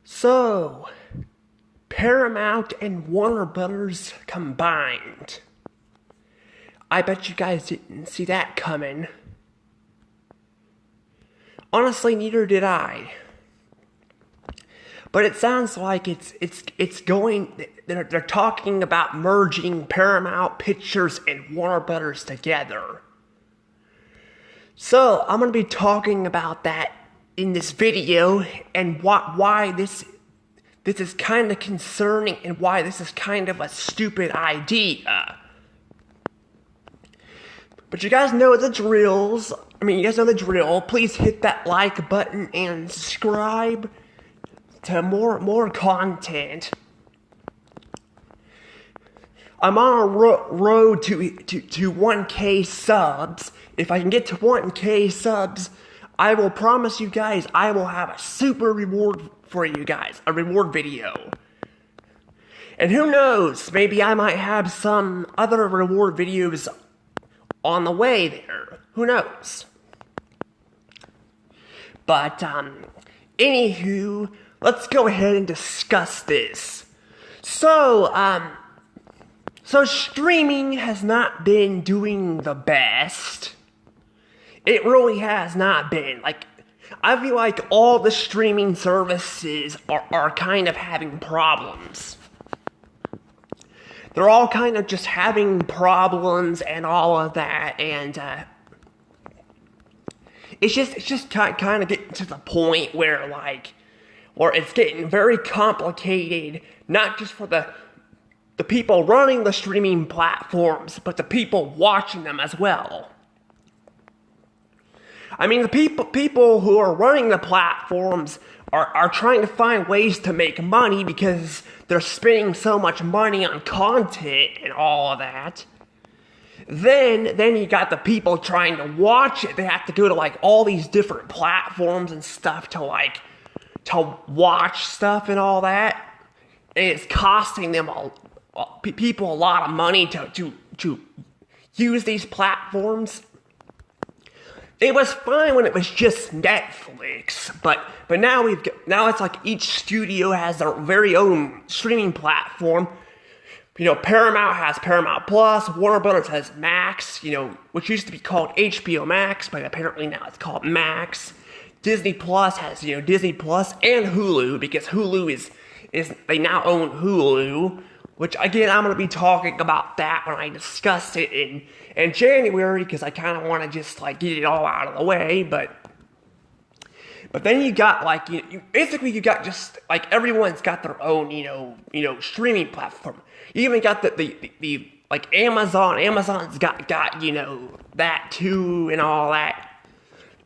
So, Paramount and Warner Brothers combined. I bet you guys didn't see that coming. Honestly, neither did I. But it sounds like it's going. They're talking about merging Paramount Pictures and Warner Brothers together. So I'm gonna be talking about that in this video and why this is kind of concerning and why this is kind of a stupid idea. But you guys know the drills. You guys know the drill. Please hit that like button and subscribe to more content. I'm on a road to 1K subs. If I can get to 1K subs, I will promise you guys I will have a super reward for you guys. A reward video. And who knows, maybe I might have some other reward videos on the way there. Who knows? But, anywho, let's go ahead and discuss this. So streaming has not been doing the best. It really has not been. I feel like all the streaming services are kind of having problems. They're all kind of just having problems and all of that, and it's just kind of getting to the point where it's getting very complicated, not just for the people running the streaming platforms, but the people watching them as well. The people who are running the platforms are trying to find ways to make money because they're spending so much money on content and all of that. Then you got the people trying to watch it. They have to go to all these different platforms and stuff to watch stuff and all that. And it's costing them people a lot of money to use these platforms. It was fine when it was just Netflix, but now it's like each studio has their very own streaming platform. Paramount has Paramount Plus, Warner Brothers has Max, which used to be called HBO Max, but apparently now it's called Max. Disney Plus has, Disney Plus and Hulu, because Hulu is they now own Hulu, which again, I'm going to be talking about that when I discuss it in January, because I kind of want to just get it all out of the way, but then you got basically you got just everyone's got their own streaming platform. You even got the Amazon's got that too and all that,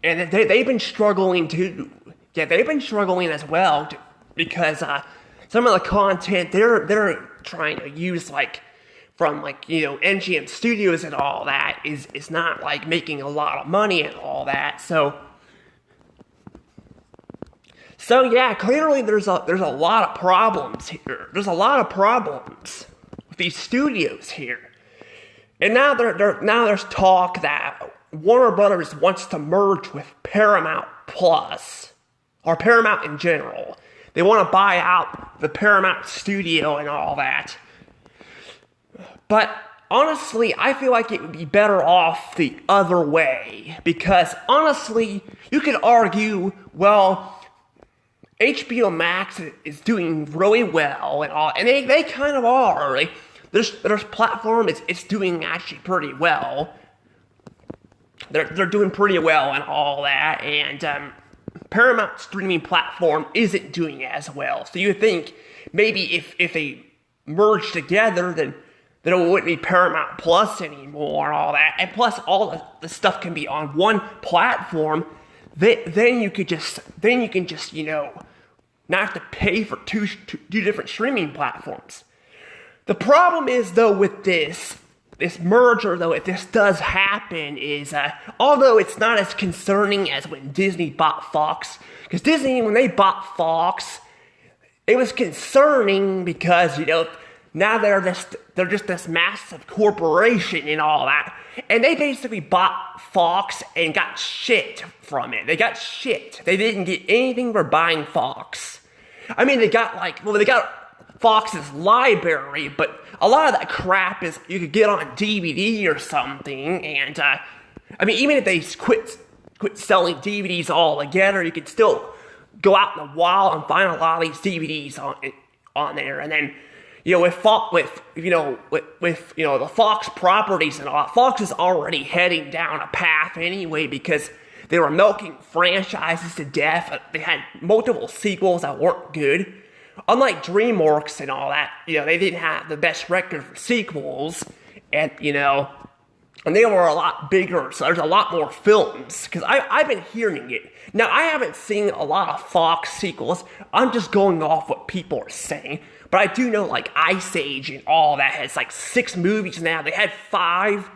and they've been struggling too. Yeah, they've been struggling as well because some of the content they're trying to use from NGM Studios and all that is not making a lot of money and all that. So yeah, clearly there's a lot of problems here. There's a lot of problems with these studios here. And now there's talk that Warner Brothers wants to merge with Paramount Plus, or Paramount in general. They want to buy out the Paramount studio and all that. But honestly, I feel like it would be better off the other way. Because honestly, you could argue, well, HBO Max is doing really well and they kind of are. Their platform is doing actually pretty well. They're doing pretty well and all that, and Paramount streaming platform isn't doing as well. So you think maybe if they merge together, then it wouldn't be Paramount Plus anymore and all that. And plus, all the stuff can be on one platform. Then you can just not have to pay for two different streaming platforms. The problem is though with this merger, though, if this does happen, is although it's not as concerning as when Disney bought Fox, because Disney, when they bought Fox, it was concerning because now they're just this massive corporation and all that, and they basically bought Fox and got shit from it. They got shit. They didn't get anything for buying Fox. I mean, they got Fox's library, but a lot of that crap is you could get on DVD or something, and, I mean, even if they quit selling DVDs altogether, you could still go out in the wild and find a lot of these DVDs on there, and then, with the Fox properties and all, Fox is already heading down a path anyway because they were milking franchises to death. They had multiple sequels that weren't good. Unlike DreamWorks and all that, they didn't have the best record for sequels, and they were a lot bigger, so there's a lot more films, because I've been hearing it. Now, I haven't seen a lot of Fox sequels, I'm just going off what people are saying, but I do know, like, Ice Age and all that has, like, 6 movies now. They had 5,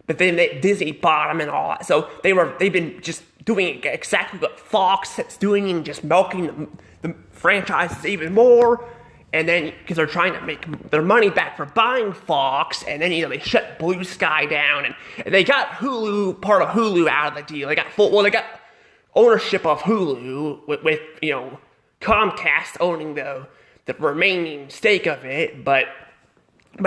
but then Disney bought them and all that, so they've been just doing exactly what Fox is doing, and just milking the franchises even more. And then, because they're trying to make their money back for buying Fox, and then, they shut Blue Sky down, and they got Hulu, part of Hulu out of the deal. They got they got ownership of Hulu, with Comcast owning the remaining stake of it, but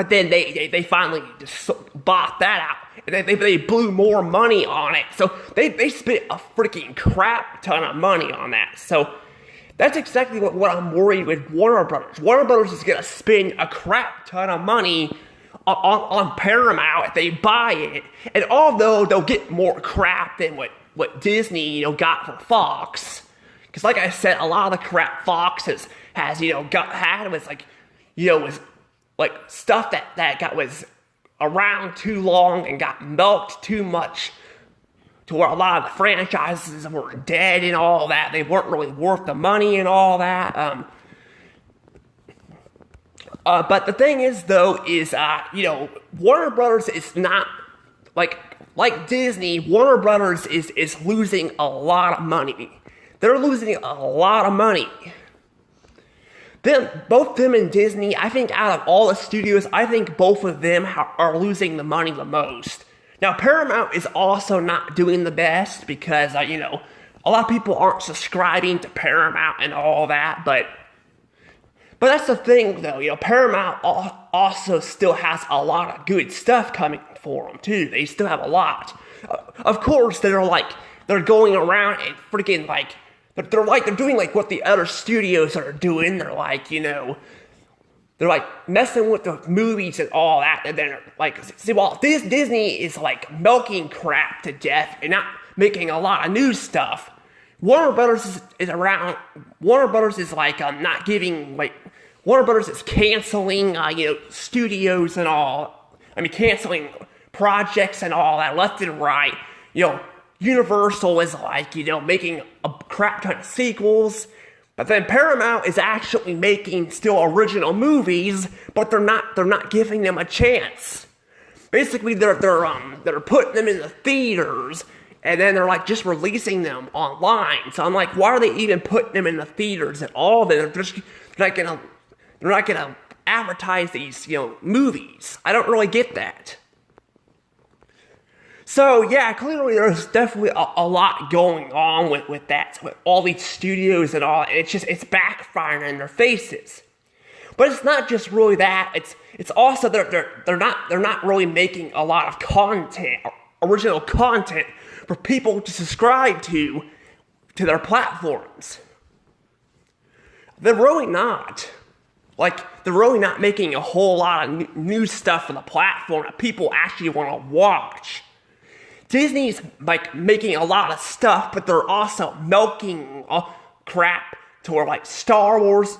then they finally just bought that out, and then they blew more money on it, so they spent a freaking crap ton of money on that, so that's exactly what I'm worried with Warner Brothers. Warner Brothers is going to spend a crap ton of money on Paramount if they buy it. And although they'll get more crap than what Disney, got for Fox. Because like I said, a lot of the crap Fox had was like stuff that was around too long and got milked too much, to where a lot of the franchises were dead and all that. They weren't really worth the money and all that. But the thing is, though, Warner Brothers is not, like Disney, Warner Brothers is losing a lot of money. They're losing a lot of money. Both them and Disney, I think out of all the studios, I think both of them are losing the money the most. Now, Paramount is also not doing the best because, a lot of people aren't subscribing to Paramount and all that, but that's the thing, though, Paramount also still has a lot of good stuff coming for them, too. They still have a lot. Of course, they're going around and freaking, they're doing, what the other studios are doing. They're messing with the movies and all that, and then Disney is milking crap to death and not making a lot of new stuff. Warner Brothers is around. Warner Brothers is not giving Warner Brothers is canceling studios and all. I mean, canceling projects and all that left and right. Universal is making a crap ton of sequels. But then Paramount is actually making still original movies, but they're not giving them a chance. Basically, they're putting them in the theaters, and then they're just releasing them online. So I'm why are they even putting them in the theaters at all? They're not gonna advertise these movies. I don't really get that. So, yeah, clearly there's definitely a lot going on with that, with all these studios and all, and it's backfiring in their faces. But it's not just really that, it's also they're not really making a lot of content, original content, for people to subscribe to their platforms. They're really not. They're really not making a whole lot of new stuff for the platform that people actually want to watch. Disney's making a lot of stuff, but they're also milking crap to where Star Wars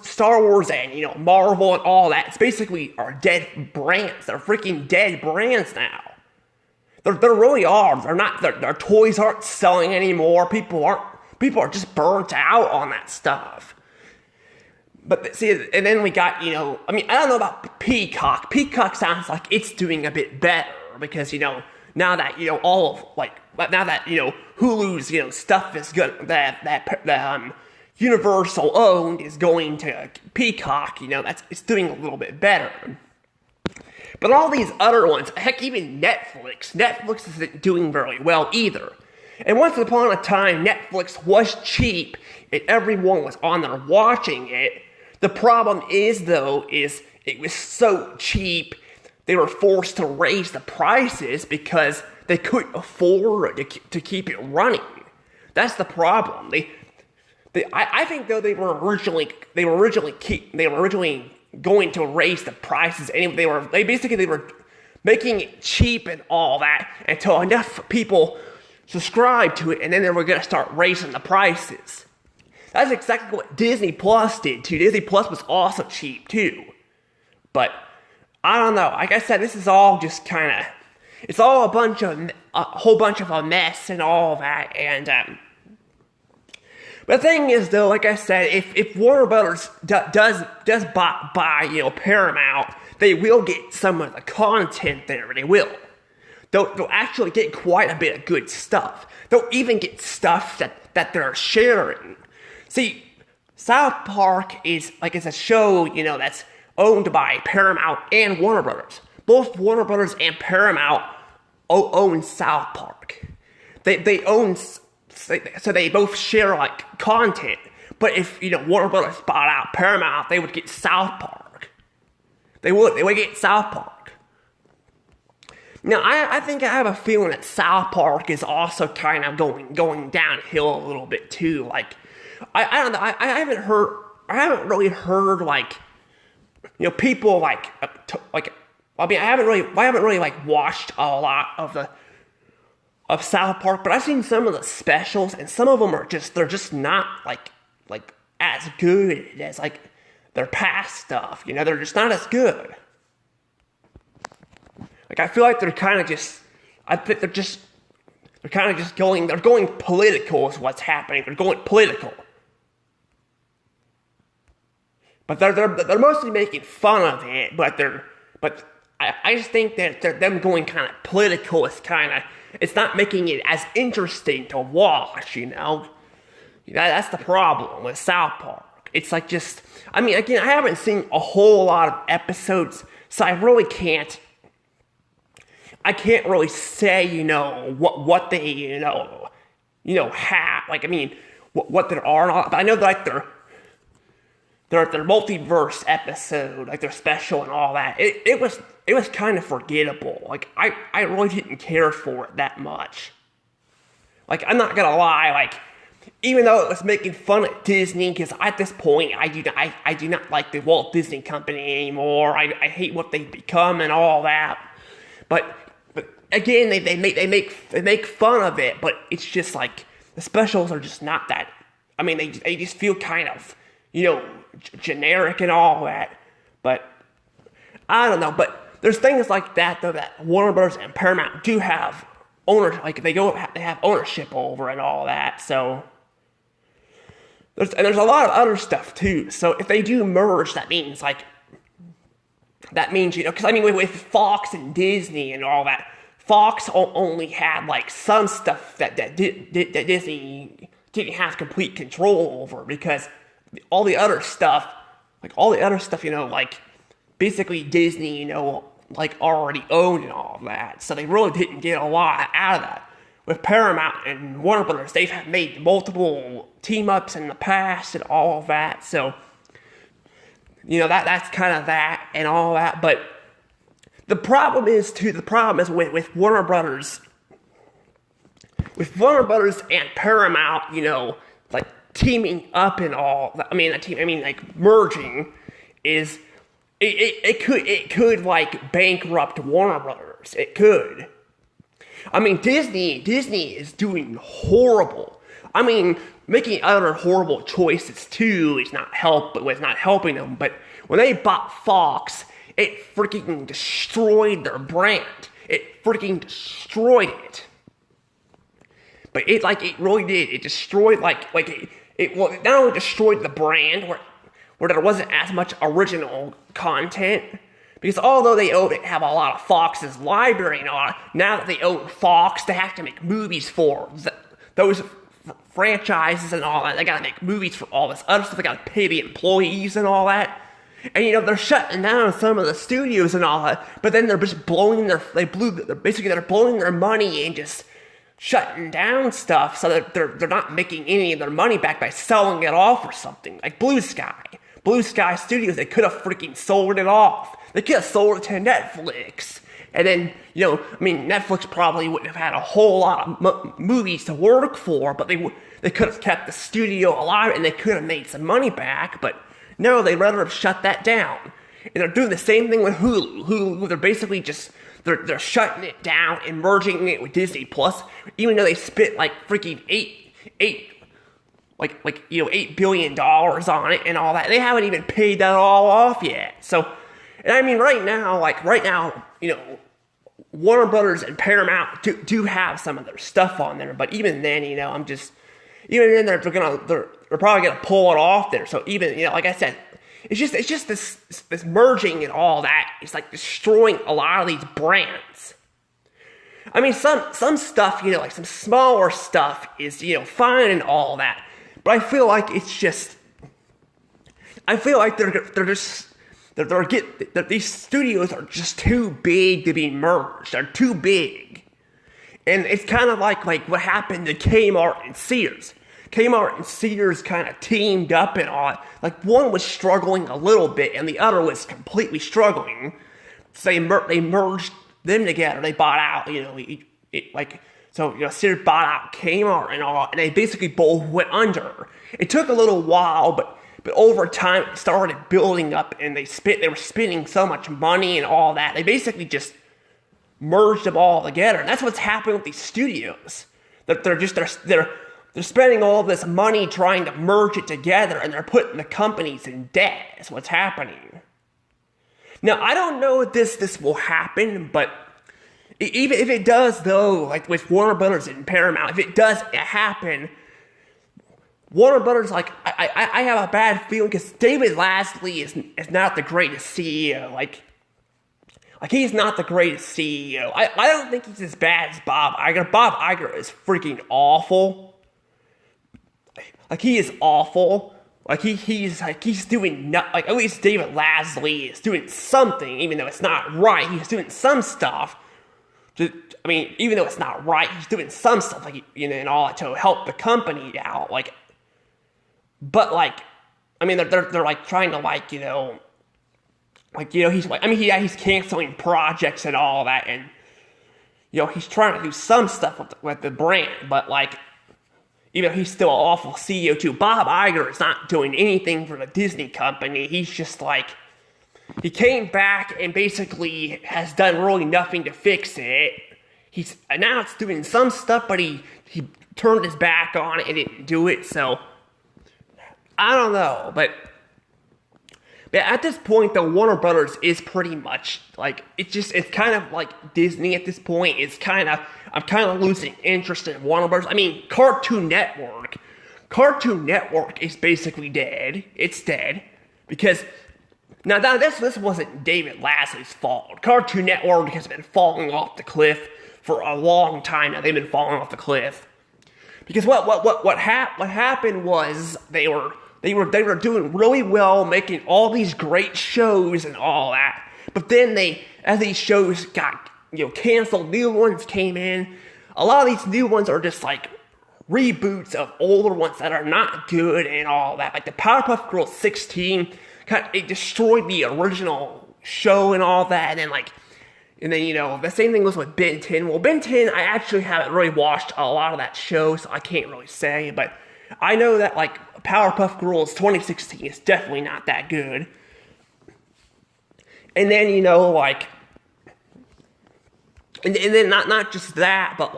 and Marvel and all that. It's basically are dead brands. They're freaking dead brands now. They really are. They're not. Their toys aren't selling anymore. People are just burnt out on that stuff. But see, and then we got I don't know about Peacock. Peacock sounds like it's doing a bit better because now that all of now that Hulu's stuff is good, that Universal owned is going to Peacock, it's doing a little bit better. But all these other ones, heck, even Netflix isn't doing very well either. And once upon a time, Netflix was cheap and everyone was on there watching it. The problem is, though, is it was so cheap, they were forced to raise the prices because they couldn't afford to keep it running. That's the problem. I think though they were originally going to raise the prices anyway. They were making it cheap and all that until enough people subscribed to it, and then they were going to start raising the prices. That's exactly what Disney Plus did too. Disney Plus was also cheap too. But I don't know. Like I said, this is all just kind of, it's all a whole bunch of a mess and all that. And but the thing is, though, like I said, if Warner Brothers does buy Paramount, they will get some of the content there. They will. They'll actually get quite a bit of good stuff. They'll even get stuff that they're sharing. See, South Park is a show, that's owned by Paramount and Warner Brothers. Both Warner Brothers and Paramount own South Park. They own, so they both share content. But if Warner Brothers bought out Paramount, they would get South Park. They would get South Park. Now, I think I have a feeling that South Park is also kind of going downhill a little bit too. I don't know. I haven't really heard people I haven't really watched a lot of South Park, but I've seen some of the specials, and some of them they're just not as good as their past stuff. They're just not as good. I feel like they're kind of just going political is what's happening. They're going political. But they're mostly making fun of it, but I just think that them going kind of political is it's not making it as interesting to watch, That's the problem with South Park. It's again, I haven't seen a whole lot of episodes, so I really can't really say, what they, have, what there are and all, but I know that their multiverse episode, their special and all that, it was kind of forgettable. I really didn't care for it that much. I'm not gonna lie, even though it was making fun of Disney, because at this point, I do not like the Walt Disney Company anymore. I hate what they've become and all that. But again, they make fun of it, but it's just the specials are just not that. I mean, they just feel kind of, generic and all that. But I don't know. But there's things like that though that Warner Brothers and Paramount do have ownership. They have ownership over and all that. So there's a lot of other stuff too. So if they do merge, that means because with Fox and Disney and all that, Fox only had some stuff that Disney didn't have complete control over, because all the other stuff, basically Disney, already owned and all that. So they really didn't get a lot out of that. With Paramount and Warner Brothers, they've made multiple team-ups in the past and all of that. So, that's kind of that and all that. But the problem is with Warner Brothers. With Warner Brothers and Paramount, teaming up and all. Merging is it could bankrupt Warner Brothers. It could. Disney is doing horrible. Making other horrible choices too was not helping them. But when they bought Fox, it freaking destroyed their brand. It freaking destroyed it. But it really did. It destroyed it not only destroyed the brand where there wasn't as much original content, because although they have a lot of Fox's library and all, now that they own Fox, they have to make movies for those franchises and all that. They gotta make movies for all this other stuff. They gotta pay the employees and all that. And they're shutting down some of the studios and all that, but then they're just blowing their money and just shutting down stuff, so that they're not making any of their money back by selling it off or something, like Blue Sky. Blue Sky Studios, they could have freaking sold it off. They could have sold it to Netflix. And then, Netflix probably wouldn't have had a whole lot of movies to work for, but they could have kept the studio alive and they could have made some money back, but no, they'd rather have shut that down. And they're doing the same thing with Hulu. Hulu, they're basically just, they're shutting it down and merging it with Disney Plus, even though they spent like freaking $8 billion on it and all that. They haven't even paid that all off yet. So, and right now, Warner Brothers and Paramount do have some of their stuff on there, but even then, even then they're probably gonna pull it off there. So even, like I said, it's just this merging and all that. It's like destroying a lot of these brands. Some stuff, like some smaller stuff is, fine and all that. But I feel like these studios are just too big to be merged. They're too big. And it's kind of like what happened to Kmart and Sears. Kmart and Sears kind of teamed up and all. Like one was struggling a little bit and the other was completely struggling. So they merged them together. They bought out, Sears bought out Kmart and all, and they basically both went under. It took a little while, but over time it started building up, and they were spending so much money and all that. They basically just merged them all together, and that's what's happening with these studios. They're spending all this money trying to merge it together, and they're putting the companies in debt. That's what's happening. Now, I don't know if this will happen, but even if it does, though, like with Warner Brothers and Paramount, if it does happen, Warner Brothers, I have a bad feeling because David Lasley is not the greatest CEO. Like he's not the greatest CEO. I don't think he's as bad as Bob Iger. Bob Iger is freaking awful. Like he is awful. Like he's doing at least David Lasley is doing something, even though it's not right. He's doing some stuff. Even though it's not right, he's doing some stuff, and all to help the company out, But they're trying to he's canceling projects and all that, and he's trying to do some stuff with the brand, but even though he's still an awful CEO too. Bob Iger is not doing anything for the Disney company. He's just he came back and basically has done really nothing to fix it. He's announced doing some stuff, but he turned his back on it and didn't do it. So I don't know, but at this point, the Warner Brothers is pretty much it's kind of like Disney at this point. I'm kind of losing interest in Warner Brothers. Cartoon Network is basically dead. It's dead because. Now, this wasn't David Lasley's fault. Cartoon Network has been falling off the cliff for a long time now. They've been falling off the cliff because what happened was they were doing really well, making all these great shows and all that. But then as these shows got canceled, new ones came in. A lot of these new ones are just reboots of older ones that are not good and all that. Like the Powerpuff Girls 16. It destroyed the original show and all that, and then the same thing was with Ben 10. Well, Ben 10, I actually haven't really watched a lot of that show, so I can't really say, but I know that Powerpuff Girls 2016 is definitely not that good. And then and then not just that, but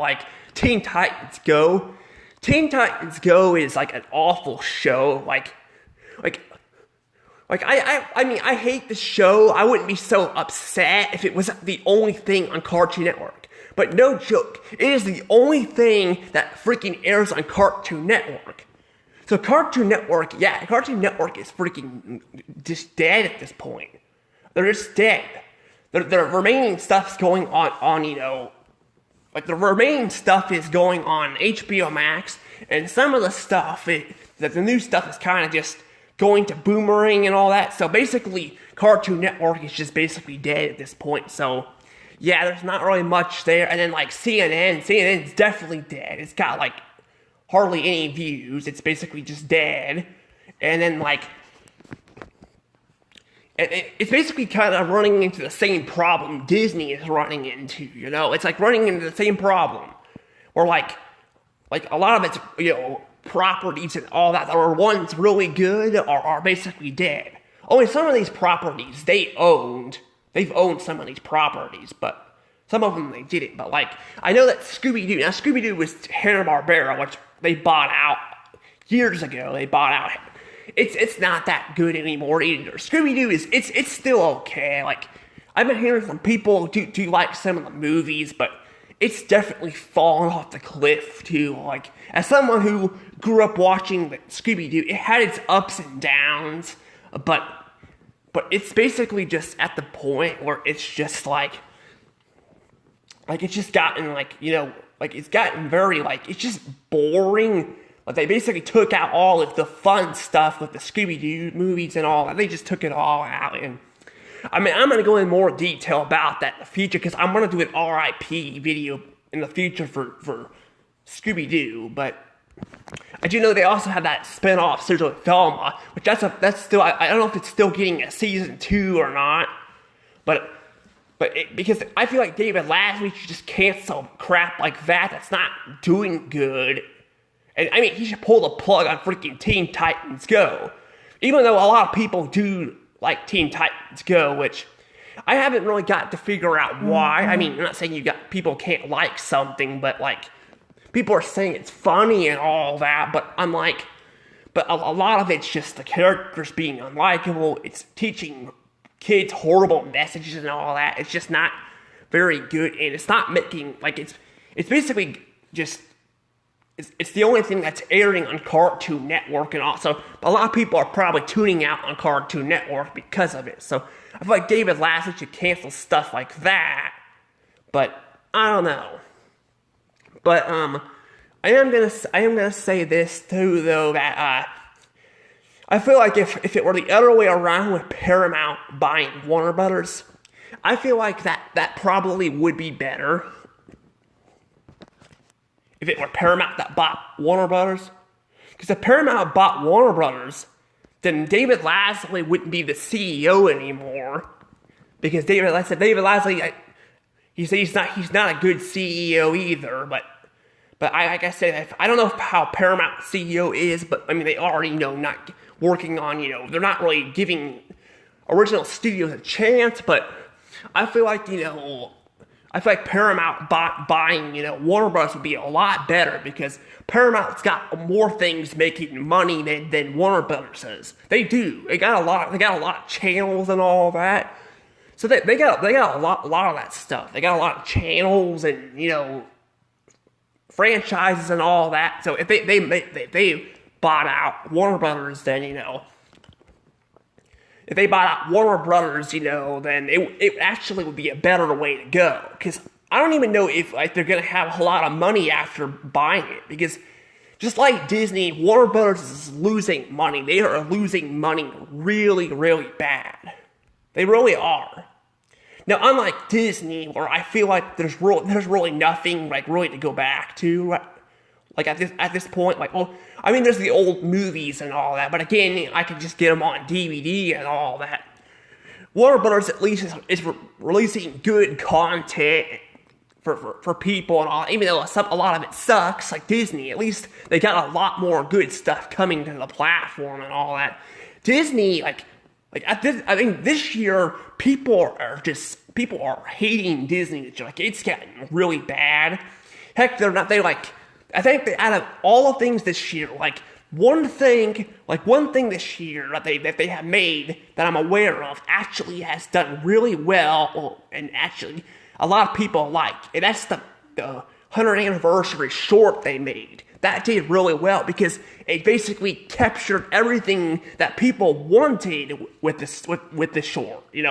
Teen Titans Go. Teen Titans Go is an awful show. I hate the show. I wouldn't be so upset if it was the only thing on Cartoon Network. But no joke, it is the only thing that freaking airs on Cartoon Network. So Cartoon Network is freaking just dead at this point. They're just dead. The remaining stuff's going on the remaining stuff is going on HBO Max, and some of the stuff, the new stuff is kind of just going to Boomerang and all that. So basically, Cartoon Network is just basically dead at this point. So yeah, there's not really much there. And then CNN's definitely dead. It's got hardly any views. It's basically just dead. And then it's basically kind of running into the same problem Disney is running into, It's like running into the same problem. Where like a lot of its, properties and all that are once really good are basically dead. Only some of these properties they've owned some of these properties, but some of them they didn't. But like, I know that Scooby-Doo was Hanna-Barbera, which they bought out years ago. They bought out. It's not that good anymore either. Scooby-Doo it's still okay. Like, I've been hearing from people do like some of the movies, but it's definitely fallen off the cliff too. Like, as someone who grew up watching Scooby-Doo, it had its ups and downs, but it's basically just at the point where it's just like it's just gotten it's gotten very it's just boring. Like, they basically took out all of the fun stuff with the Scooby-Doo movies and all that. They just took it all out. And I mean, I'm going to go in more detail about that in the future, because I'm going to do an RIP video in the future for Scooby-Doo. But I do know they also have that spin-off series with Velma, which that's still, I don't know if it's still getting a season 2 or not. Because I feel like David last week should just cancel crap like that that's not doing good. And I mean, he should pull the plug on freaking Teen Titans Go. Even though a lot of people do like Teen Titans Go, which I haven't really got to figure out why. I mean, I'm not saying people can't like something, but like, people are saying it's funny and all that, but I'm like, but a lot of it's just the characters being unlikable. It's teaching kids horrible messages and all that. It's just not very good, and it's not making, it's basically just, it's the only thing that's airing on Cartoon Network, and also a lot of people are probably tuning out on Cartoon Network because of it. So I feel like David Lassley should cancel stuff like that, but I don't know. But I am gonna say this too, though, that I feel like if it were the other way around with Paramount buying Warner Brothers, I feel like that probably would be better. If it were Paramount that bought Warner Brothers. Because if Paramount bought Warner Brothers, then David Lassley wouldn't be the CEO anymore. Because David Lassley, he's not a good CEO either. But like I said, I don't know how Paramount CEO is, but I mean, they already not working on, they're not really giving original studios a chance. But I feel like, Paramount buying, Warner Bros. Would be a lot better, because Paramount's got more things making money than Warner Bros. Does. They do. They got a lot of channels and all that. So they got a lot of that stuff. They got a lot of channels and, franchises and all that. So if they bought out Warner Brothers, then, if they bought out Warner Brothers, then it actually would be a better way to go. Because I don't even know if they're going to have a lot of money after buying it. Because just like Disney, Warner Brothers is losing money. They are losing money really, really bad. They really are. Now, unlike Disney, where I feel like there's really nothing really to go back to. Like at this point, there's the old movies and all that, but again, I could just get them on DVD and all that. Warner Brothers at least is releasing good content for people and all, even though a lot of it sucks, like Disney. At least they got a lot more good stuff coming to the platform and all that. Disney, this year, people are hating Disney. It's getting really bad. Heck, I think that out of all the things this year, one thing this year that they have made that I'm aware of actually has done really well, and actually a lot of people like, and that's the 100th anniversary short they made. That did really well because it basically captured everything that people wanted with this short. It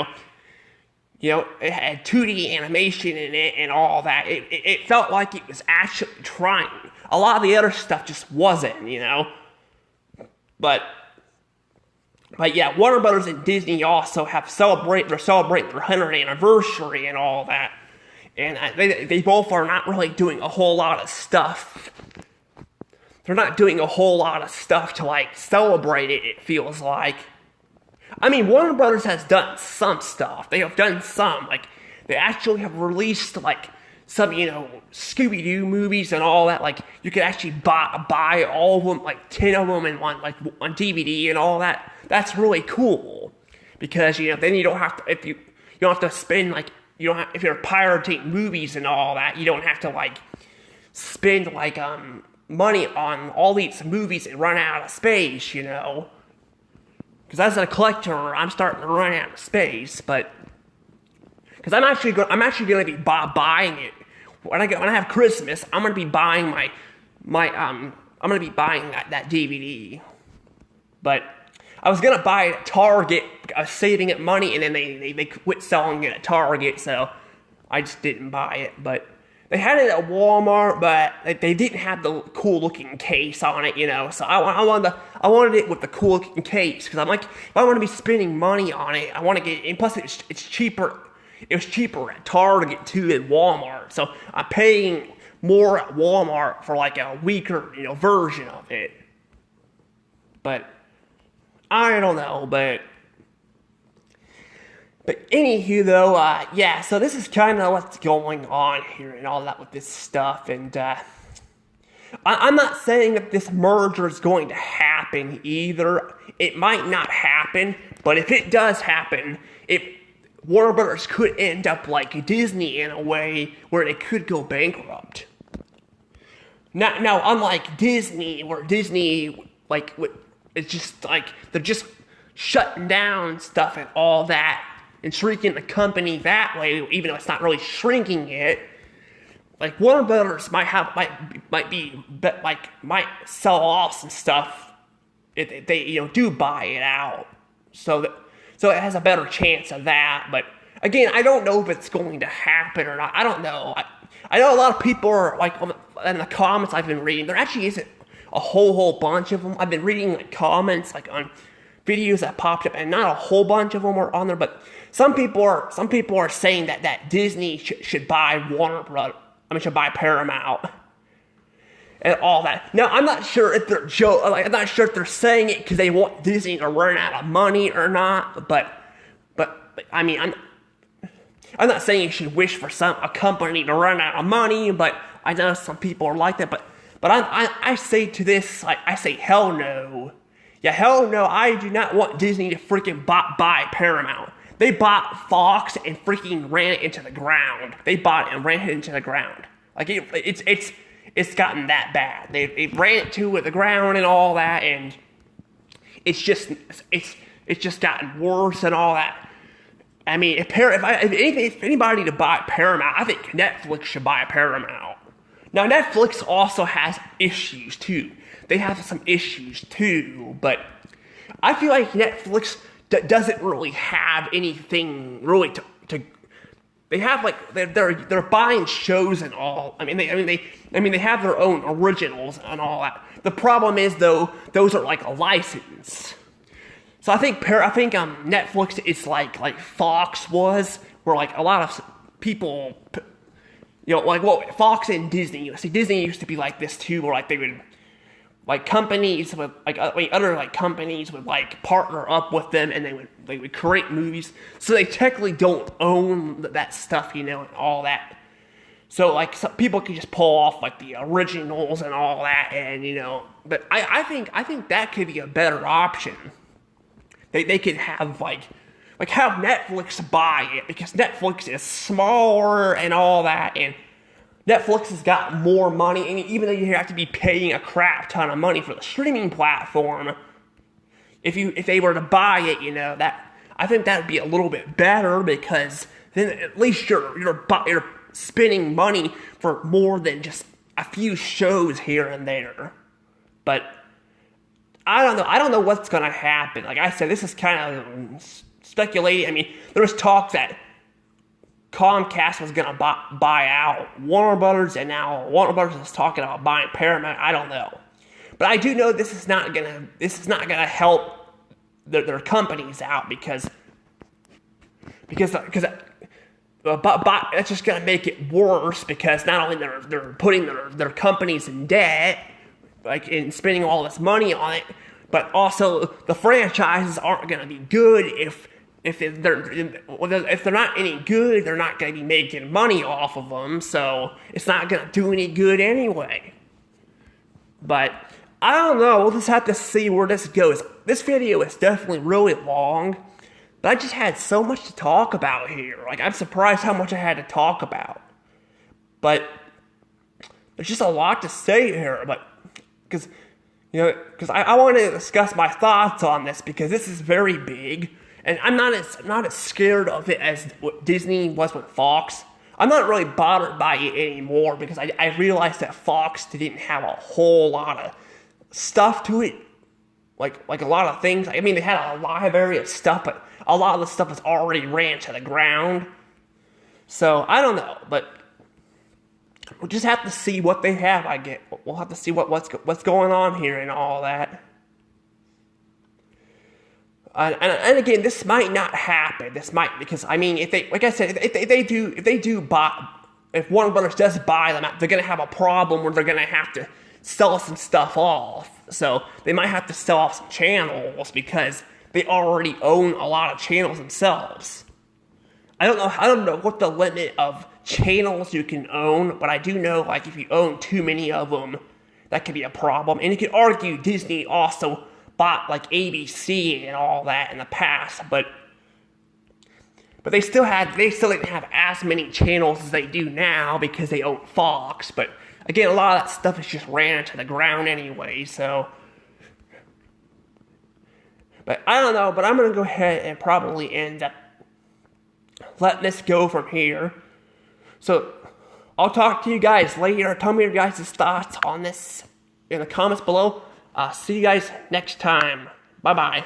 had 2D animation in it and all that. It felt like it was actually trying. A lot of the other stuff just wasn't, But yeah, Warner Brothers and Disney also have celebrating their 100th anniversary and all that. And they both are not really doing a whole lot of stuff. They're not doing a whole lot of stuff to celebrate it, it feels like. I mean, Warner Brothers has done some stuff. They have done some. Like, they actually have released, like, some, Scooby-Doo movies and all that. Like, you could actually buy all of them, like 10 of them on DVD and all that. That's really cool. Because, then you don't have to, if you don't have to spend, like, if you're pirating movies and all that, you don't have to, like, spend, like, money on all these movies and run out of space, Because as a collector, I'm starting to run out of space, but because I'm actually going to be buying it when I have Christmas. I'm going to be buying I'm going to be buying that DVD. But I was going to buy it at Target. I was saving it money, and then they quit selling it at Target, so I just didn't buy it. But they had it at Walmart, but they didn't have the cool looking case on it, So I wanted it with the cool looking case, because I'm like, if I want to be spending money on it, I want to get it. And plus, it's cheaper. It was cheaper at Target too than Walmart, so I'm paying more at Walmart for like a weaker, version of it. But I don't know, but anywho, though, yeah, so this is kind of what's going on here and all that with this stuff, and I'm not saying that this merger is going to happen either. It might not happen, but if it does happen, Warner Brothers could end up like Disney in a way where they could go bankrupt. Now, unlike Disney, where Disney, like, it's just like, they're just shutting down stuff and all that, and shrinking the company that way, even though it's not really shrinking it. Like, Warner Brothers might sell off some stuff if they, do buy it out. So it has a better chance of that. But again, I don't know if it's going to happen or not. I don't know. I know a lot of people are like in the comments I've been reading. There actually isn't a whole bunch of them. I've been reading like comments like on videos that popped up, and not a whole bunch of them are on there. But some people are saying that Disney should buy should buy Paramount and all that. Now, I'm not sure if they're I'm not sure if they're saying it because they want Disney to run out of money or not. But I mean, I'm not saying you should wish for a company to run out of money. But I know some people are like that. But I say to this, like, I say, hell no. Yeah, hell no. I do not want Disney to freaking buy Paramount. They bought Fox and freaking ran it into the ground. They bought it and ran it into the ground. Like, it's gotten that bad. They ran it to the ground and all that, and it's just gotten worse and all that. I mean, if anybody to buy Paramount, I think Netflix should buy Paramount. Now, Netflix also has issues too. They have some issues too, but I feel like Netflix doesn't really have anything really to. They have like they're buying shows and all. I mean they have their own originals and all that. The problem is though, those are like a license. So I think Netflix is like Fox was, where like a lot of people, Fox and Disney. See, Disney used to be like this too, where like they would. Like companies with other companies would like partner up with them, and they would create movies. So they technically don't own that stuff, and all that. So like some people can just pull off like the originals and all that, and But I think that could be a better option. They could have like have Netflix buy it, because Netflix is smaller and all that, and Netflix has got more money, and even though you have to be paying a crap ton of money for the streaming platform, if they were to buy it, that I think that would be a little bit better, because then at least you're spending money for more than just a few shows here and there. But I don't know. I don't know what's gonna happen. Like I said, this is kind of speculating. I mean, there's talk that Comcast was gonna buy out Warner Brothers, and now Warner Brothers is talking about buying Paramount. I don't know, but I do know this is not gonna help their companies out, because that's just gonna make it worse, because not only they're putting their companies in debt, like, and spending all this money on it, But also, the franchises aren't going to be good if they're not any good. They're not going to be making money off of them. So it's not going to do any good anyway. But I don't know. We'll just have to see where this goes. This video is definitely really long, but I just had so much to talk about here. Like, I'm surprised how much I had to talk about. But there's just a lot to say here. But because I want to discuss my thoughts on this because this is very big, and I'm not as scared of it as what Disney was with Fox. I'm not really bothered by it anymore because I realized that Fox didn't have a whole lot of stuff to it, like a lot of things. I mean, they had a library of stuff, but a lot of the stuff was already ran to the ground. So I don't know, but we'll just have to see what they have. We'll have to see what's going on here and all that. And again, this might not happen. This might, because I mean, if Warner Brothers does buy them, they're gonna have a problem where they're gonna have to sell some stuff off. So they might have to sell off some channels because they already own a lot of channels themselves. I don't know what the limit of channels you can own, but I do know, like, if you own too many of them, that could be a problem. And you could argue Disney also bought, like, ABC and all that in the past, but they still didn't have as many channels as they do now because they own Fox. But again, a lot of that stuff is just ran to the ground anyway, so. But I don't know, but I'm gonna go ahead and probably end up letting this go from here. So I'll talk to you guys later. Tell me your guys' thoughts on this in the comments below. See you guys next time. Bye-bye.